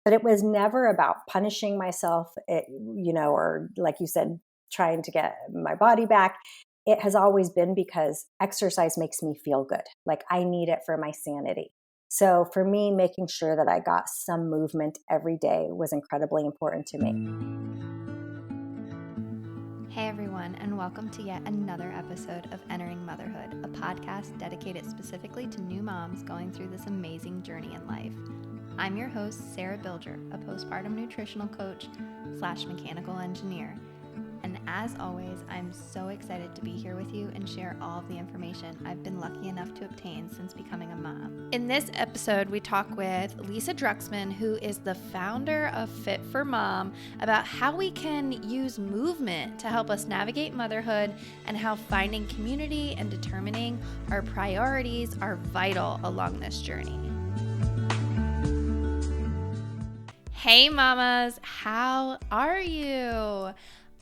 But it was never about punishing myself, or like you said, trying to get my body back. It has always been because exercise makes me feel good. Like I need it for my sanity. So for me, making sure that I got some movement every day was incredibly important to me. Hey everyone, and welcome to yet another episode of Entering Motherhood, a podcast dedicated specifically to new moms going through this amazing journey in life. I'm your host, Sarah Bilger, a postpartum nutritional coach / mechanical engineer. And as always, I'm so excited to be here with you and share all of the information I've been lucky enough to obtain since becoming a mom. In this episode, we talk with Lisa Druxman, who is the founder of Fit for Mom, about how we can use movement to help us navigate motherhood and how finding community and determining our priorities are vital along this journey. Hey mamas, how are you?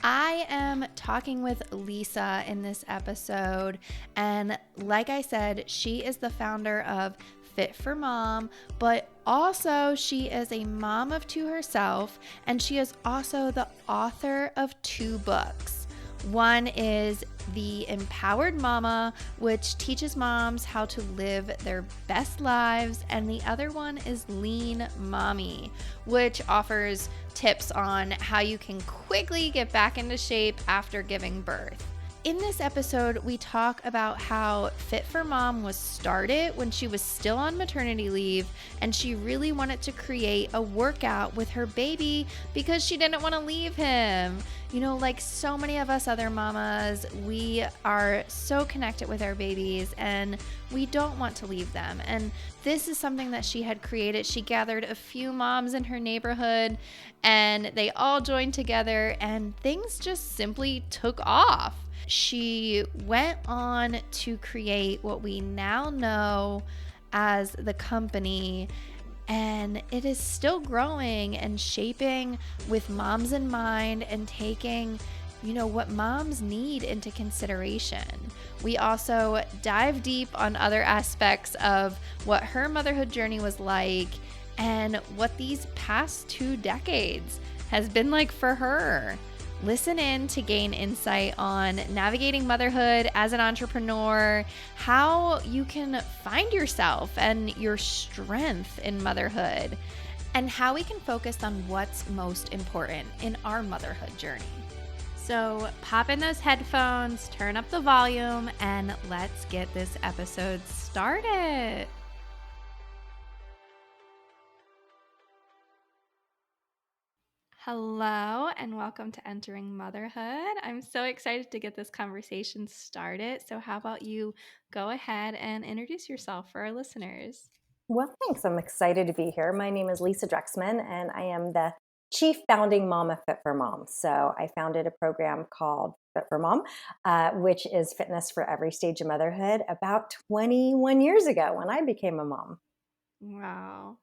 I am talking with Lisa in this episode, and like I said, she is the founder of Fit for Mom, but also she is a mom of two herself, and she is also the author of 2 books. One is The Empowered Mama, which teaches moms how to live their best lives, and the other one is Lean Mommy, which offers tips on how you can quickly get back into shape after giving birth. In this episode, we talk about how Fit for Mom was started when she was still on maternity leave, and she really wanted to create a workout with her baby because she didn't want to leave him. You know, like so many of us other mamas, we are so connected with our babies and we don't want to leave them. And this is something that she had created. She gathered a few moms in her neighborhood and they all joined together and things just simply took off. She went on to create what we now know as the company, and it is still growing and shaping with moms in mind and taking, what moms need into consideration. We also dive deep on other aspects of what her motherhood journey was like and what these past 2 decades has been like for her. Listen in to gain insight on navigating motherhood as an entrepreneur, how you can find yourself and your strength in motherhood, and how we can focus on what's most important in our motherhood journey. So pop in those headphones, turn up the volume, and let's get this episode started. Hello and welcome to Entering Motherhood. I'm so excited to get this conversation started. So how about you go ahead and introduce yourself for our listeners? Well, thanks. I'm excited to be here. My name is Lisa Druxman, and I am the chief founding mom of Fit for Mom. So I founded a program called Fit for Mom, which is fitness for every stage of motherhood about 21 years ago when I became a mom. Wow.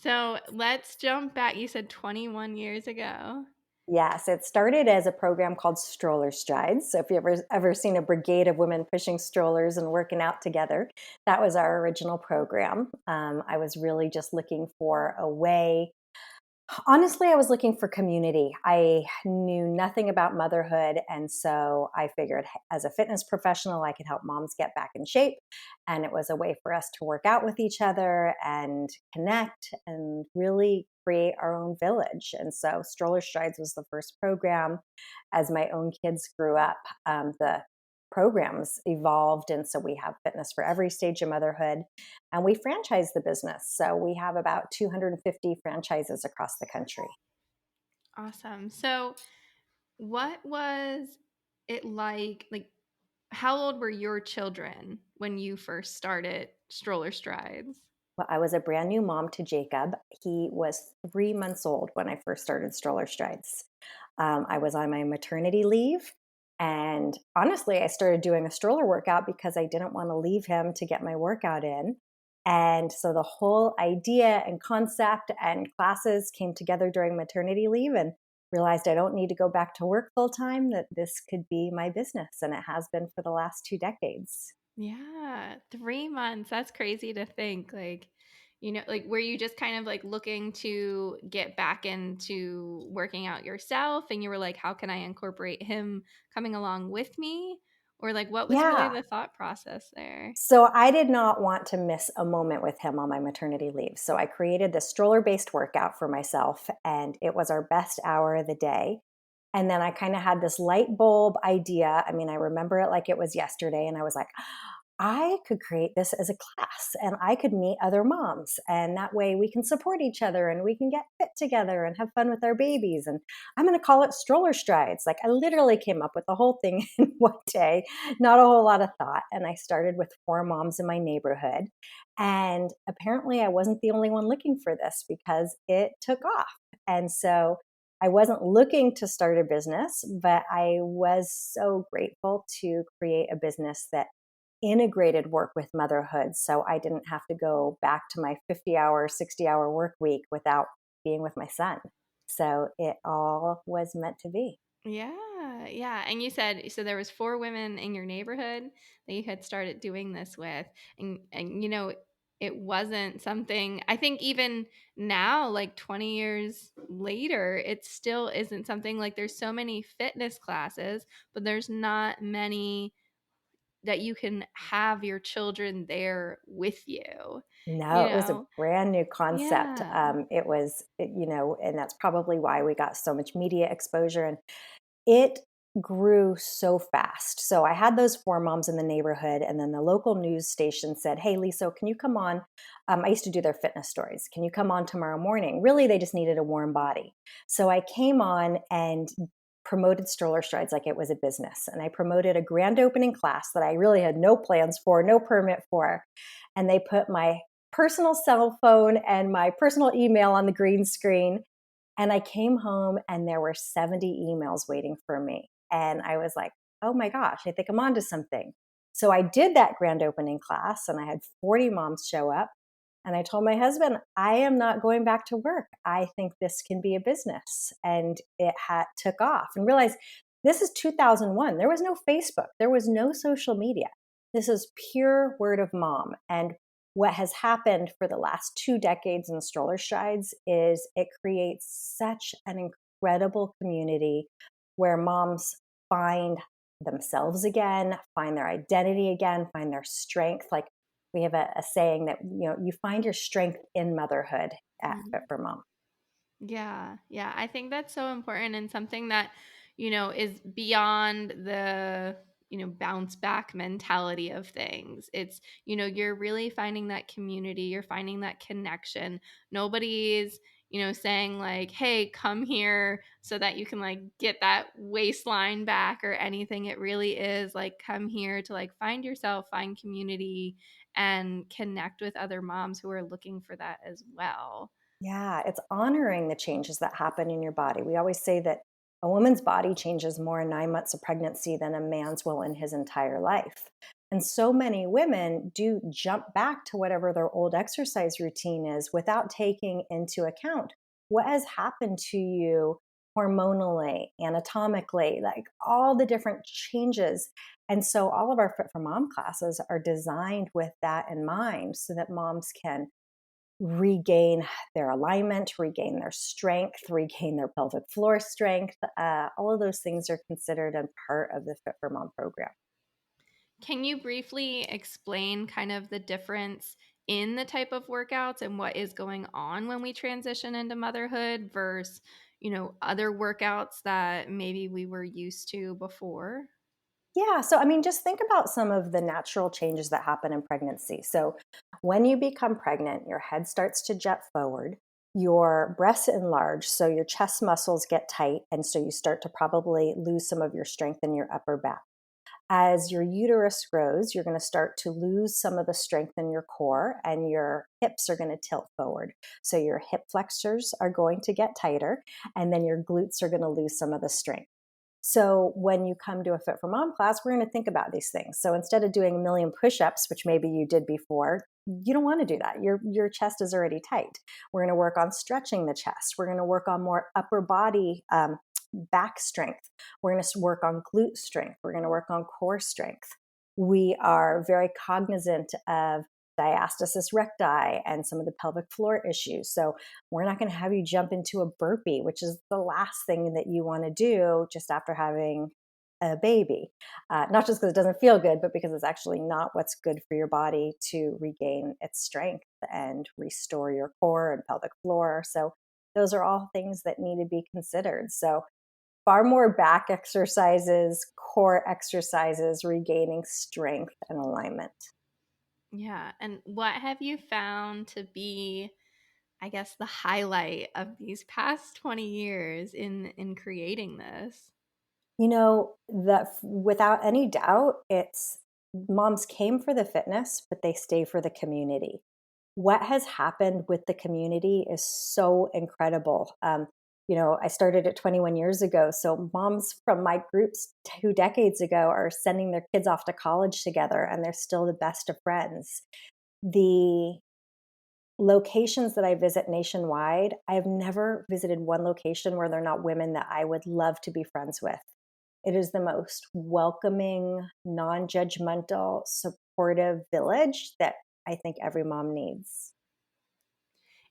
So let's jump back. You said 21 years ago. Yes, it started as a program called Stroller Strides. So if you ever seen a brigade of women pushing strollers and working out together, that was our original program. I was really just looking for a way. Honestly, I was looking for community. I knew nothing about motherhood. And so I figured as a fitness professional, I could help moms get back in shape. And it was a way for us to work out with each other and connect and really create our own village. And so Stroller Strides was the first program. As my own kids grew up, the programs evolved. And so we have fitness for every stage of motherhood, and we franchise the business. So we have about 250 franchises across the country. Awesome. So what was it like, how old were your children when you first started Stroller Strides? Well, I was a brand new mom to Jacob. He was 3 months old when I first started Stroller Strides. I was on my maternity leave. And honestly, I started doing a stroller workout because I didn't want to leave him to get my workout in. And so the whole idea and concept and classes came together during maternity leave, and realized I don't need to go back to work full time, that this could be my business. And it has been for the last 2 decades. Yeah, 3 months. That's crazy to think. Like, were you just kind of like looking to get back into working out yourself, and you were like, how can I incorporate him coming along with me? Or like, what was really Yeah. the thought process there? So I did not want to miss a moment with him on my maternity leave. So I created this stroller based workout for myself, and it was our best hour of the day. And then I kind of had this light bulb idea. I mean, I remember it like it was yesterday. And I was like, I could create this as a class and I could meet other moms. And that way we can support each other and we can get fit together and have fun with our babies. And I'm going to call it stroller strides. Like I literally came up with the whole thing in one day, not a whole lot of thought. And I started with 4 moms in my neighborhood. And apparently I wasn't the only one looking for this because it took off. And so I wasn't looking to start a business, but I was so grateful to create a business that integrated work with motherhood. So I didn't have to go back to my 50-hour, 60-hour work week without being with my son. So it all was meant to be. Yeah, yeah. And you said so there was 4 women in your neighborhood that you had started doing this with, and it wasn't something. I think even now, like 20 years later, it still isn't something. Like, there's so many fitness classes, but there's not many that you can have your children there with you. No, You it was a know? brand new concept. Yeah. It was, and that's probably why we got so much media exposure. And it grew so fast. So I had those 4 moms in the neighborhood, and then the local news station said, "Hey, Lisa, can you come on?" I used to do their fitness stories. Can you come on tomorrow morning? Really, they just needed a warm body. So I came on and promoted stroller strides like it was a business. And I promoted a grand opening class that I really had no plans for, no permit for. And they put my personal cell phone and my personal email on the green screen, and I came home and there were 70 emails waiting for me. And I was like, oh my gosh, I think I'm onto something. So I did that grand opening class and I had 40 moms show up. And I told my husband, I am not going back to work. I think this can be a business. And it took off and realized this is 2001. There was no Facebook, there was no social media. This is pure word of mom. And what has happened for the last 2 decades in stroller strides is it creates such an incredible community where moms find themselves again, find their identity again, find their strength. Like we have a saying that you find your strength in motherhood at Fit for Mom. Yeah, yeah. I think that's so important, and something that, is beyond the, bounce back mentality of things. It's, you're really finding that community, you're finding that connection. Nobody's, saying like, hey, come here so that you can like get that waistline back or anything. It really is like, come here to like find yourself, find community, and connect with other moms who are looking for that as well. Yeah, it's honoring the changes that happen in your body. We always say that a woman's body changes more in 9 months of pregnancy than a man's will in his entire life. And so many women do jump back to whatever their old exercise routine is without taking into account what has happened to you hormonally, anatomically, like all the different changes. And so all of our Fit for Mom classes are designed with that in mind so that moms can regain their alignment, regain their strength, regain their pelvic floor strength. All of those things are considered a part of the Fit for Mom program. Can you briefly explain kind of the difference in the type of workouts and what is going on when we transition into motherhood versus, other workouts that maybe we were used to before? Yeah. So, I mean, just think about some of the natural changes that happen in pregnancy. So, when you become pregnant, your head starts to jet forward, your breasts enlarge, so your chest muscles get tight. And so, you start to probably lose some of your strength in your upper back. As your uterus grows, you're going to start to lose some of the strength in your core and your hips are going to tilt forward. So your hip flexors are going to get tighter and then your glutes are going to lose some of the strength. So when you come to a Fit for Mom class, we're going to think about these things. So instead of doing a million push-ups, which maybe you did before, you don't want to do that. Your chest is already tight. We're going to work on stretching the chest. We're going to work on more upper body back strength. We're going to work on glute strength. We're going to work on core strength. We are very cognizant of diastasis recti and some of the pelvic floor issues. So we're not going to have you jump into a burpee, which is the last thing that you want to do just after having a baby. Not just because it doesn't feel good, but because it's actually not what's good for your body to regain its strength and restore your core and pelvic floor. So those are all things that need to be considered. So far more back exercises, core exercises, regaining strength and alignment. Yeah. And what have you found to be, I guess, the highlight of these past 20 years in creating this? That without any doubt, it's moms came for the fitness, but they stay for the community. What has happened with the community is so incredible. I started it 21 years ago. So moms from my groups 2 decades ago are sending their kids off to college together, and they're still the best of friends. The locations that I visit nationwide, I have never visited one location where they're not women that I would love to be friends with. It is the most welcoming, non judgmental, supportive village that I think every mom needs.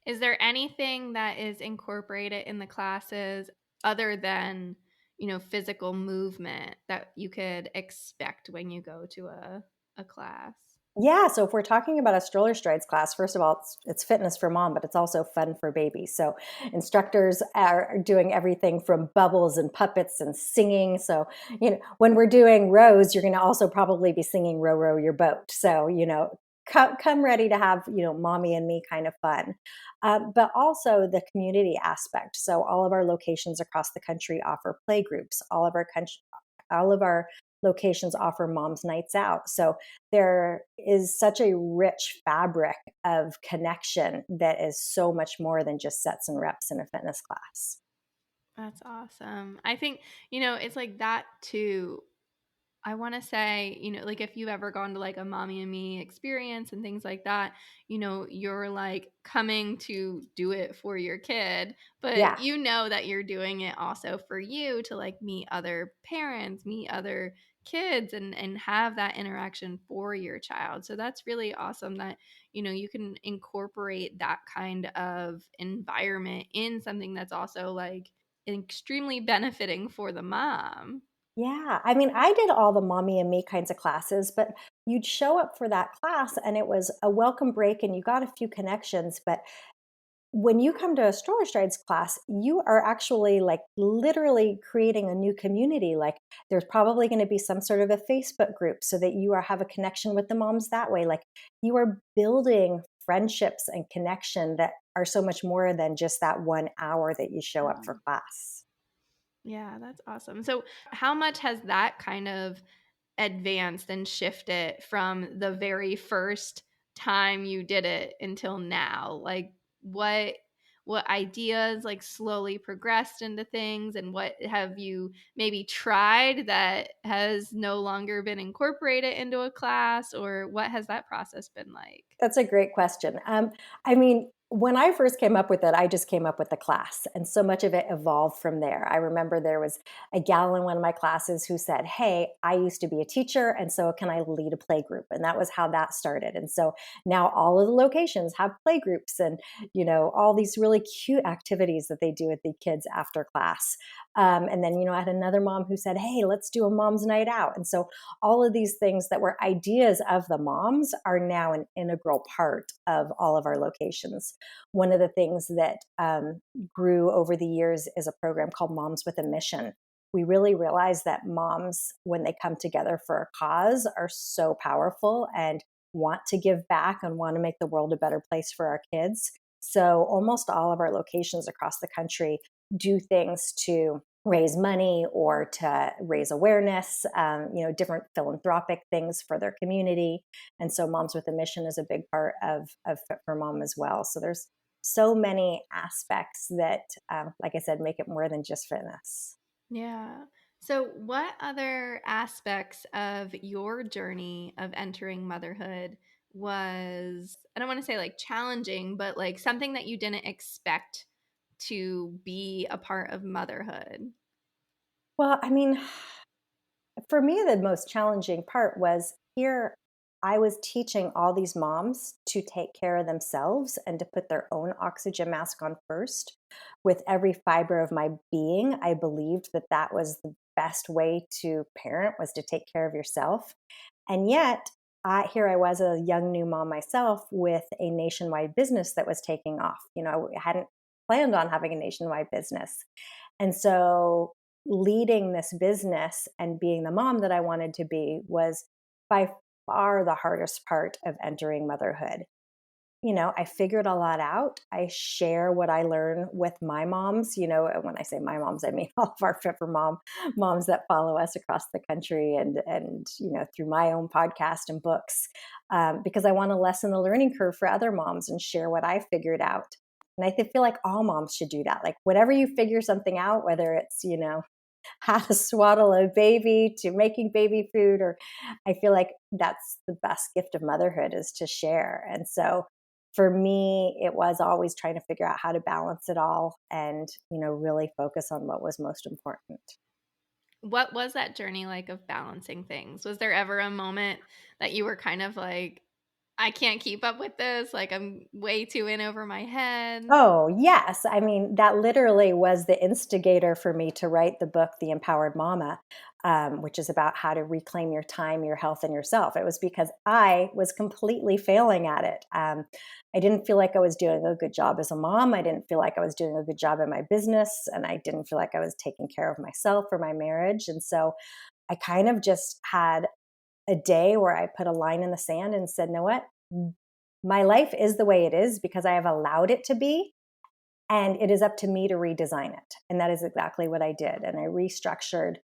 Is there anything that is incorporated in the classes other than, physical movement that you could expect when you go to a class? Yeah, so if we're talking about a stroller strides class, first of all, it's fitness for mom, but it's also fun for babies. So instructors are doing everything from bubbles and puppets and singing. So, when we're doing rows, you're going to also probably be singing Row, Row Your Boat. So, come ready to have, mommy and me kind of fun. But also the community aspect. So all of our locations across the country offer play groups. All of our locations offer moms nights out. So there is such a rich fabric of connection that is so much more than just sets and reps in a fitness class. That's awesome. I think, it's like that too. I want to say, like if you've ever gone to like a mommy and me experience and things like that, you're like coming to do it for your kid, but Yeah. you know that you're doing it also for you to like meet other parents, meet other kids and have that interaction for your child. So that's really awesome that, you can incorporate that kind of environment in something that's also like extremely benefiting for the mom. Yeah. I mean, I did all the mommy and me kinds of classes, but you'd show up for that class and it was a welcome break and you got a few connections. But when you come to a stroller strides class, you are actually like literally creating a new community. Like there's probably going to be some sort of a Facebook group so that have a connection with the moms that way. Like you are building friendships and connection that are so much more than just that 1 hour that you show up for class. Yeah, that's awesome. So, how much has that kind of advanced and shifted from the very first time you did it until now? Like what ideas like slowly progressed into things and what have you maybe tried that has no longer been incorporated into a class or what has that process been like? That's a great question. I mean, when I first came up with it, I just came up with the class, and so much of it evolved from there. I remember there was a gal in one of my classes who said, "Hey, I used to be a teacher, and so can I lead a play group?" And that was how that started. And so now all of the locations have play groups, and all these really cute activities that they do with the kids after class. And then I had another mom who said, "Hey, let's do a mom's night out." And so all of these things that were ideas of the moms are now an integral part of all of our locations. One of the things that grew over the years is a program called Moms with a Mission. We really realize that moms, when they come together for a cause, are so powerful and want to give back and want to make the world a better place for our kids. So almost all of our locations across the country do things to raise money or to raise awareness, different philanthropic things for their community. And so Moms with a Mission is a big part of Fit for Mom as well. So there's so many aspects that, like I said, make it more than just fitness. Yeah. So, what other aspects of your journey of entering motherhood was, I don't want to say like challenging, but like something that you didn't expect to be a part of motherhood? Well, I mean, for me, the most challenging part was here. I was teaching all these moms to take care of themselves and to put their own oxygen mask on first. With every fiber of my being, I believed that that was the best way to parent, was to take care of yourself. And yet, here I was, a young new mom myself, with a nationwide business that was taking off. I hadn't planned on having a nationwide business. And so leading this business and being the mom that I wanted to be was by far the hardest part of entering motherhood. I figured a lot out. I share what I learn with my moms. When I say my moms, I mean all of our Fit for moms that follow us across the country, and through my own podcast and books, because I want to lessen the learning curve for other moms and share what I figured out. And I feel like all moms should do that. Like, whatever you figure something out, whether it's how to swaddle a baby to making baby food, or I feel like that's the best gift of motherhood, is to share. And so for me, it was always trying to figure out how to balance it all and, really focus on what was most important. What was that journey like of balancing things? Was there ever a moment that you were kind of like, I can't keep up with this, like I'm way too in over my head? Oh, yes. I mean, that literally was the instigator for me to write the book, The Empowered Mama, which is about how to reclaim your time, your health, and yourself. It was because I was completely failing at it. I didn't feel like I was doing a good job as a mom. I didn't feel like I was doing a good job in my business. And I didn't feel like I was taking care of myself or my marriage. And so I kind of just had a day where I put a line in the sand and said, "Know what? My life is the way it is because I have allowed it to be, and it is up to me to redesign it." And that is exactly what I did. And I restructured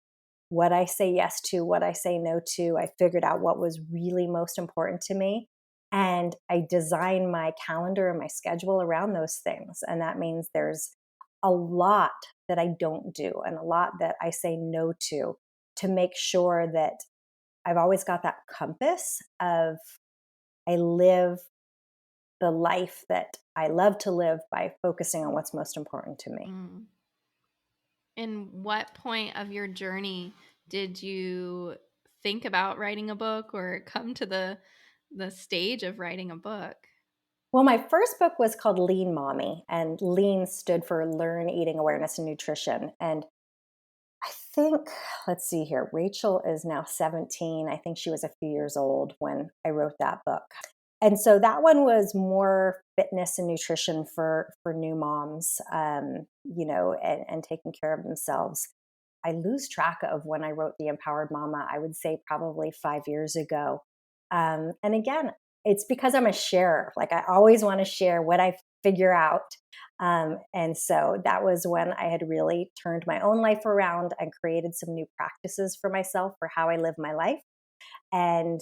what I say yes to, what I say no to. I figured out what was really most important to me. And I designed my calendar and my schedule around those things. And that means there's a lot that I don't do and a lot that I say no to make sure that I've always got that compass of, I live the life that I love to live by focusing on what's most important to me. Mm. In what point of your journey did you think about writing a book or come to the stage of writing a book? Well, my first book was called Lean Mommy, and lean stood for Learn Eating Awareness and Nutrition. And I think, let's see here, Rachel is now 17. I think she was a few years old when I wrote that book. And so that one was more fitness and nutrition for new moms, and taking care of themselves. I lose track of when I wrote The Empowered Mama. I would say probably 5 years ago. And again, it's because I'm a sharer. Like, I always want to share what I figure out. And so that was when I had really turned my own life around and created some new practices for myself for how I live my life. And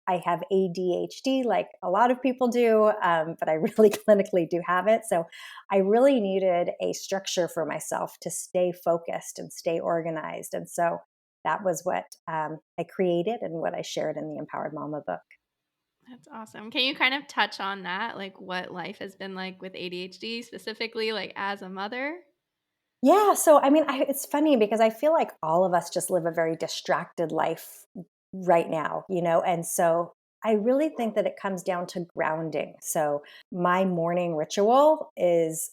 I have ADHD, like a lot of people do, but I really clinically do have it. So I really needed a structure for myself to stay focused and stay organized. And so that was what I created and what I shared in the Empowered Mama book. That's awesome. Can you kind of touch on that? Like what life has been like with ADHD specifically, like as a mother? Yeah. So, I mean, it's funny because I feel like all of us just live a very distracted life right now, and so I really think that it comes down to grounding. So, my morning ritual is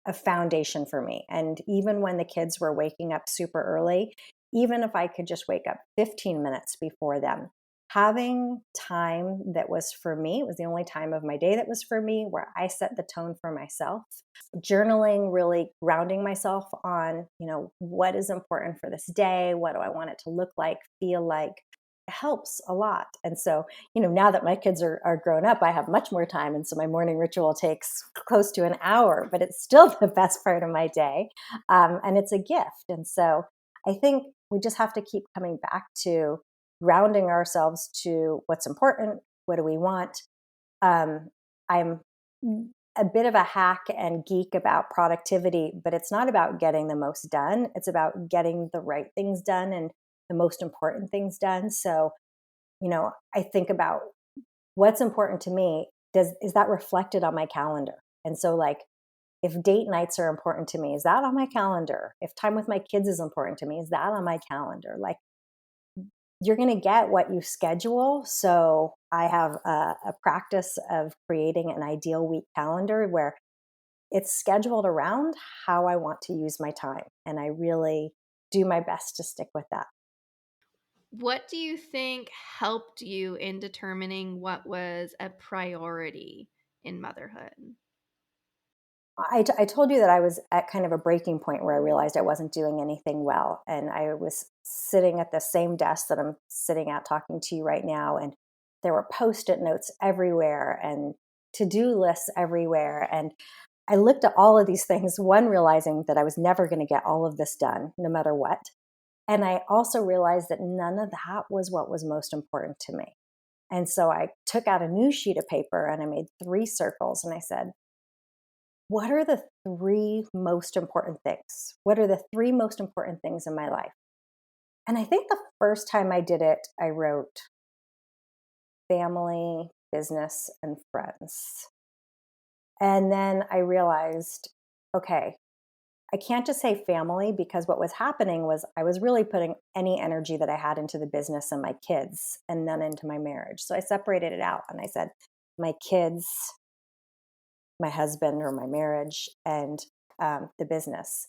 a foundation for me. And even when the kids were waking up super early, even if I could just wake up 15 minutes before them, having time that was for me, it was the only time of my day that was for me, where I set the tone for myself. Journaling, really grounding myself on, what is important for this day? What do I want it to look like, feel like? Helps a lot. And so, now that my kids are grown up, I have much more time. And so my morning ritual takes close to an hour, but it's still the best part of my day. And it's a gift. And so I think we just have to keep coming back to grounding ourselves to what's important. What do we want? I'm a bit of a hack and geek about productivity, but it's not about getting the most done. It's about getting the right things done and the most important things done. So, I think about what's important to me. Is that reflected on my calendar? And so, like, if date nights are important to me, is that on my calendar? If time with my kids is important to me, is that on my calendar? Like, you're going to get what you schedule. So I have a practice of creating an ideal week calendar where it's scheduled around how I want to use my time. And I really do my best to stick with that. What do you think helped you in determining what was a priority in motherhood? I told you that I was at kind of a breaking point where I realized I wasn't doing anything well. And I was sitting at the same desk that I'm sitting at talking to you right now. And there were Post-it notes everywhere and to-do lists everywhere. And I looked at all of these things, one, realizing that I was never going to get all of this done, no matter what. And I also realized that none of that was what was most important to me. And so I took out a new sheet of paper and I made 3 circles and I said, what are the 3 most important things? What are the 3 most important things in my life? And I think the first time I did it, I wrote family, business, and friends. And then I realized, okay, I can't just say family, because what was happening was I was really putting any energy that I had into the business and my kids and none into my marriage. So I separated it out and I said, my kids, my husband or my marriage, and the business.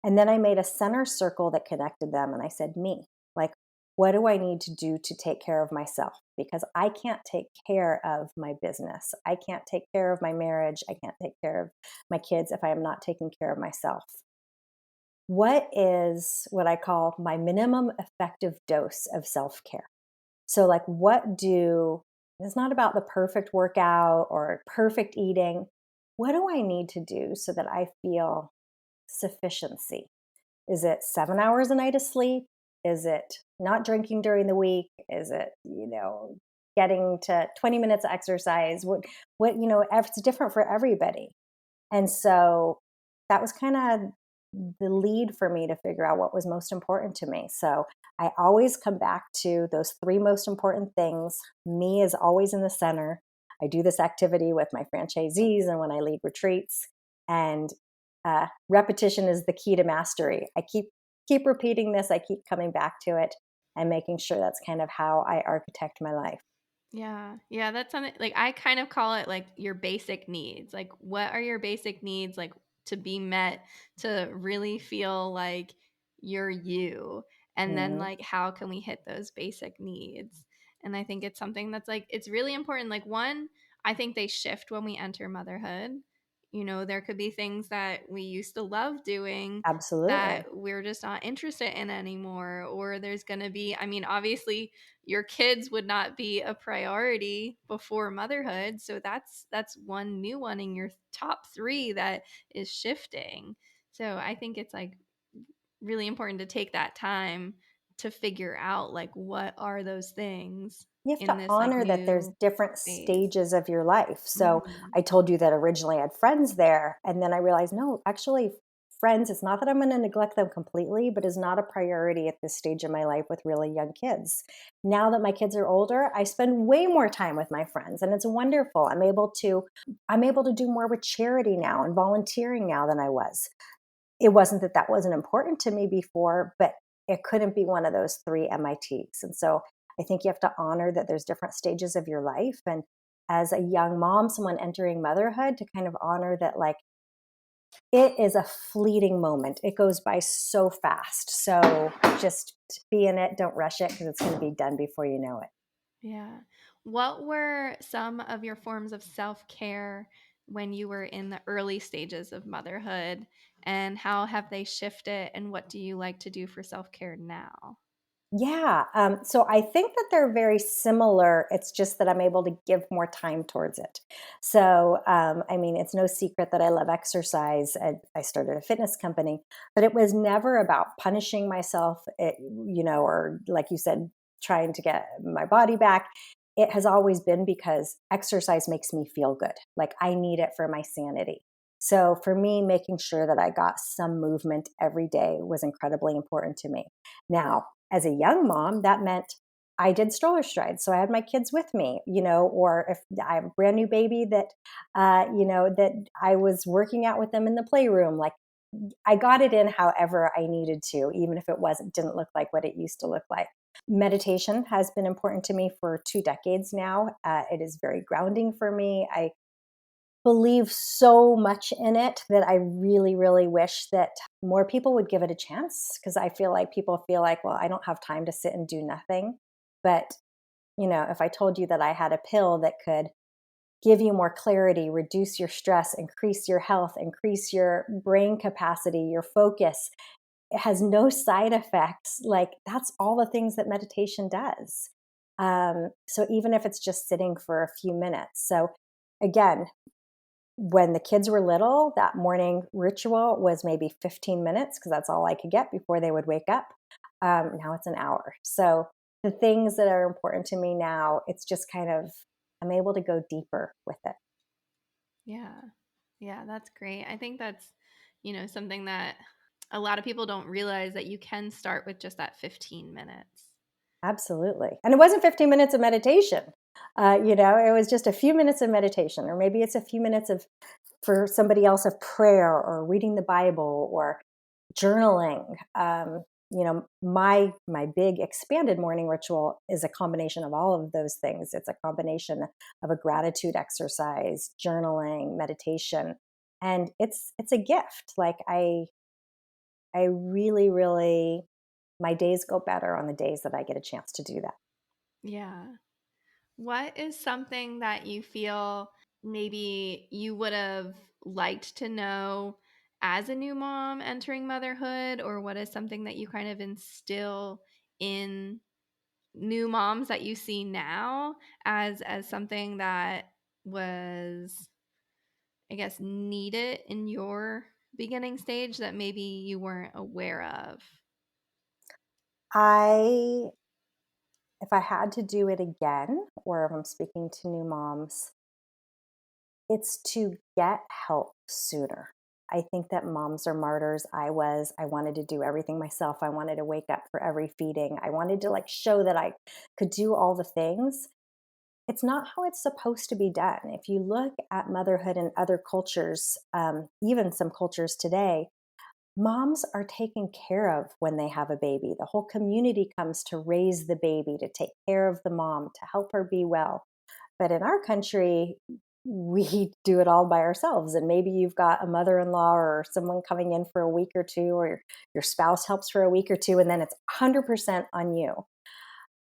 And then I made a center circle that connected them. And I said, me, like, what do I need to do to take care of myself? Because I can't take care of my business. I can't take care of my marriage. I can't take care of my kids if I am not taking care of myself. What is what I call my minimum effective dose of self-care? So, like, it's not about the perfect workout or perfect eating. What do I need to do so that I feel sufficiency? Is it 7 hours a night of sleep? Is it not drinking during the week? Is it, getting to 20 minutes of exercise? It's different for everybody. And so that was kind of the lead for me to figure out what was most important to me. So I always come back to those 3 most important things. Me is always in the center. I do this activity with my franchisees and when I lead retreats. And repetition is the key to mastery. I keep repeating this. I keep coming back to it and making sure that's kind of how I architect my life. Yeah. Yeah, that's something like I kind of call it like your basic needs. Like what are your basic needs like to be met to really feel like you're you? And then Mm-hmm. like how can we hit those basic needs? And I think it's something that's like it's really important. Like one, I think they shift when we enter motherhood. There could be things that we used to love doing that Absolutely. we're just not interested in anymore. Or there's going to be, I mean, obviously your kids would not be a priority before motherhood, so that's one new one in your top 3 that is shifting. So I think it's like really important to take that time to figure out like what are those things You have in to this like honor that there's new different phase. stages of your life. So Mhm. I told you that originally I had friends there. And then I realized, no, actually, friends, it's not that I'm going to neglect them completely, but is not a priority at this stage of my life with really young kids. Now that my kids are older, I spend way more time with my friends and it's wonderful. I'm able to do more with charity now and volunteering now than I was. It wasn't that that wasn't important to me before, but it couldn't be one of those 3 MITs. And so I think you have to honor that there's different stages of your life. And as a young mom, someone entering motherhood, to kind of honor that, like, it is a fleeting moment. It goes by so fast. So just be in it. Don't rush it because it's going to be done before you know it. Yeah. What were some of your forms of self-care when you were in the early stages of motherhood, and how have they shifted, and what do you like to do for self-care now? Yeah. So I think that they're very similar. It's just that I'm able to give more time towards it. So, I mean, it's no secret that I love exercise. I started a fitness company, but it was never about punishing myself, or like you said, trying to get my body back. It has always been because exercise makes me feel good. Like I need it for my sanity. So for me, making sure that I got some movement every day was incredibly important to me. Now, as a young mom, that meant I did stroller strides. So I had my kids with me, or if I have a brand new baby that I was working out with them in the playroom, like I got it in however I needed to, even if it didn't look like what it used to look like. Meditation has been important to me for 2 decades now. It is very grounding for me. I believe so much in it that I really, really wish that more people would give it a chance, because I feel like people feel like, well, I don't have time to sit and do nothing. But, if I told you that I had a pill that could give you more clarity, reduce your stress, increase your health, increase your brain capacity, your focus, it has no side effects. Like, that's all the things that meditation does. So even if it's just sitting for a few minutes. So again, when the kids were little, that morning ritual was maybe 15 minutes, because that's all I could get before they would wake up. Now it's an hour. So the things that are important to me now, it's just kind of, I'm able to go deeper with it. Yeah. Yeah, that's great. I think that's, something that a lot of people don't realize, that you can start with just that 15 minutes. Absolutely. And it wasn't 15 minutes of meditation. It was just a few minutes of meditation, or maybe it's a few minutes for somebody else, of prayer or reading the Bible or journaling. My big expanded morning ritual is a combination of all of those things. It's a combination of a gratitude exercise, journaling, meditation, and it's a gift. Like, I really, really, my days go better on the days that I get a chance to do that. Yeah. What is something that you feel maybe you would have liked to know as a new mom entering motherhood, or what is something that you kind of instill in new moms that you see now as something that was, I guess, needed in your beginning stage that maybe you weren't aware of? I, if I had to do it again, or if I'm speaking to new moms, it's to get help sooner. I think that moms are martyrs. I wanted to do everything myself. I wanted to wake up for every feeding. I wanted to show that I could do all the things. It's not how it's supposed to be done. If you look at motherhood in other cultures, even some cultures today, moms are taken care of when they have a baby. The whole community comes to raise the baby, to take care of the mom, to help her be well. But in our country, we do it all by ourselves. And maybe you've got a mother-in-law or someone coming in for a week or two, or your spouse helps for a week or two, and then it's 100% on you.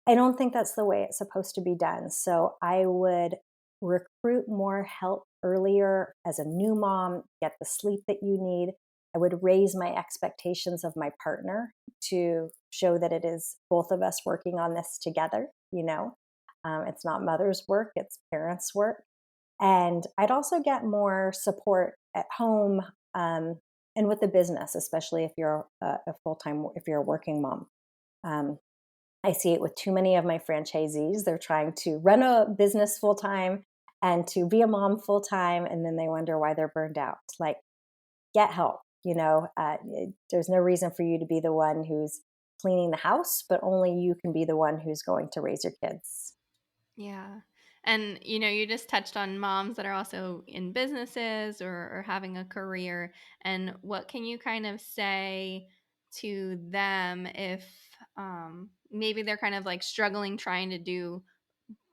I don't think that's the way it's supposed to be done. So I would recruit more help earlier as a new mom, get the sleep that you need. I would raise my expectations of my partner to show that it is both of us working on this together. It's not mother's work, it's parents' work. And I'd also get more support at home, and with the business, especially if you're a full-time, if you're a working mom. Um, I see it with too many of my franchisees. They're trying to run a business full time and to be a mom full time, and then they wonder why they're burned out. Like, get help. There's no reason for you to be the one who's cleaning the house, but only you can be the one who's going to raise your kids. Yeah. And you just touched on moms that are also in businesses, or having a career. And what can you kind of say to them if maybe they're kind of like struggling trying to do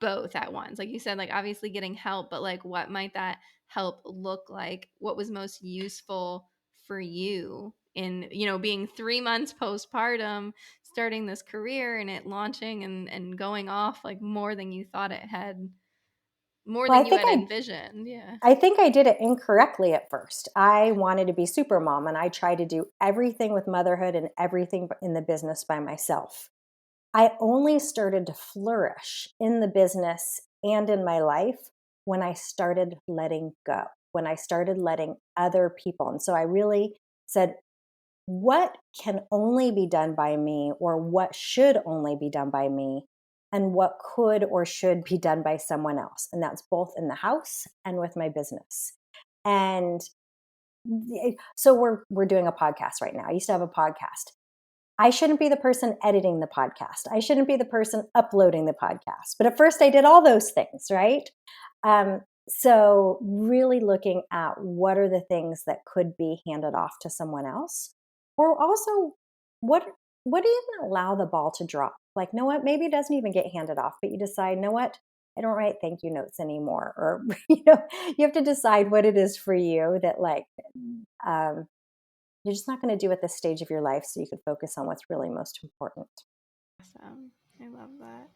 both at once? Like you said, like obviously getting help, but like what might that help look like? What was most useful for you in, being 3 months postpartum, starting this career and it launching and going off like more than you thought it had, more Well, than you had envisioned? Yeah. I think I did it incorrectly at first. I wanted to be super mom, and I tried to do everything with motherhood and everything in the business by myself. I only started to flourish in the business and in my life when I started letting go, when I started letting other people. And so I really said, what can only be done by me, or what should only be done by me, and what could or should be done by someone else? And that's both in the house and with my business. And so we're doing a podcast right now. I used to have a podcast. I shouldn't be the person editing the podcast. I shouldn't be the person uploading the podcast. But at first I did all those things, right? So really looking at what are the things that could be handed off to someone else, or also what do you even allow the ball to drop? like, know what, maybe it doesn't even get handed off, but you decide, know what, I don't write thank you notes anymore. Or, you have to decide what it is for you that um, you're just not going to do at this stage of your life, so you could focus on what's really most important. Awesome. I love that.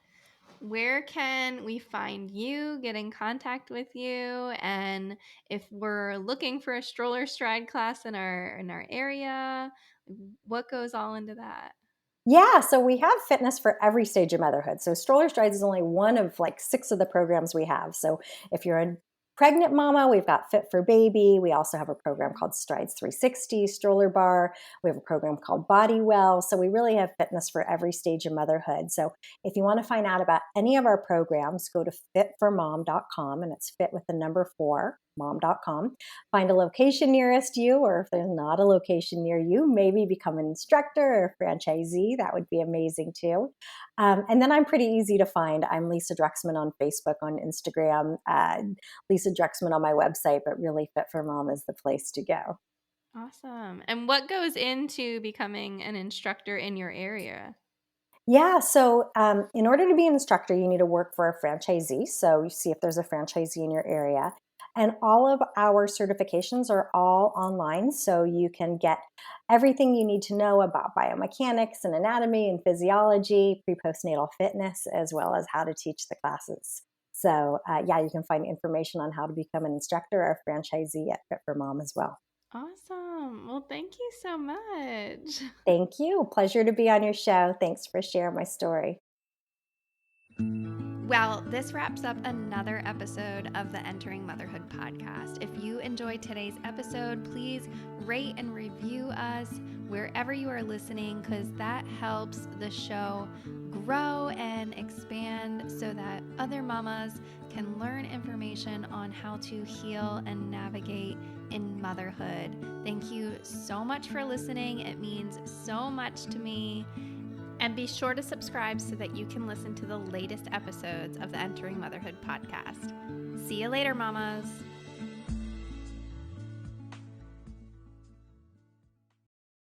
Where can we find you, get in contact with you, and if we're looking for a stroller stride class in our area, what goes all into that? Yeah, so we have fitness for every stage of motherhood. So Stroller Strides is only one of like 6 of the programs we have. So if you're a pregnant mama, we've got Fit for Baby. We also have a program called Strides 360, Stroller Bar. We have a program called Body Well. So we really have fitness for every stage of motherhood. So if you want to find out about any of our programs, go to fitformom.com, and it's fit with the number 4, mom.com. Find a location nearest you, or if there's not a location near you, maybe become an instructor or a franchisee. That would be amazing too. And then I'm pretty easy to find. I'm Lisa Druxman on Facebook, on Instagram, Lisa Druxman on my website, but really Fit for Mom is the place to go. Awesome. And what goes into becoming an instructor in your area? Yeah, so in order to be an instructor, you need to work for a franchisee. So you see if there's a franchisee in your area. And all of our certifications are all online. So you can get everything you need to know about biomechanics and anatomy and physiology, pre-postnatal fitness, as well as how to teach the classes. So yeah, you can find information on how to become an instructor or a franchisee at Fit for Mom as well. Awesome. Well, thank you so much. Thank you. Pleasure to be on your show. Thanks for sharing my story. Well, this wraps up another episode of the Entering Motherhood podcast. If you enjoyed today's episode, please rate and review us wherever you are listening, because that helps the show grow and expand so that other mamas can learn information on how to heal and navigate in motherhood. Thank you so much for listening. It means so much to me. And be sure to subscribe so that you can listen to the latest episodes of the Entering Motherhood podcast. See you later, mamas.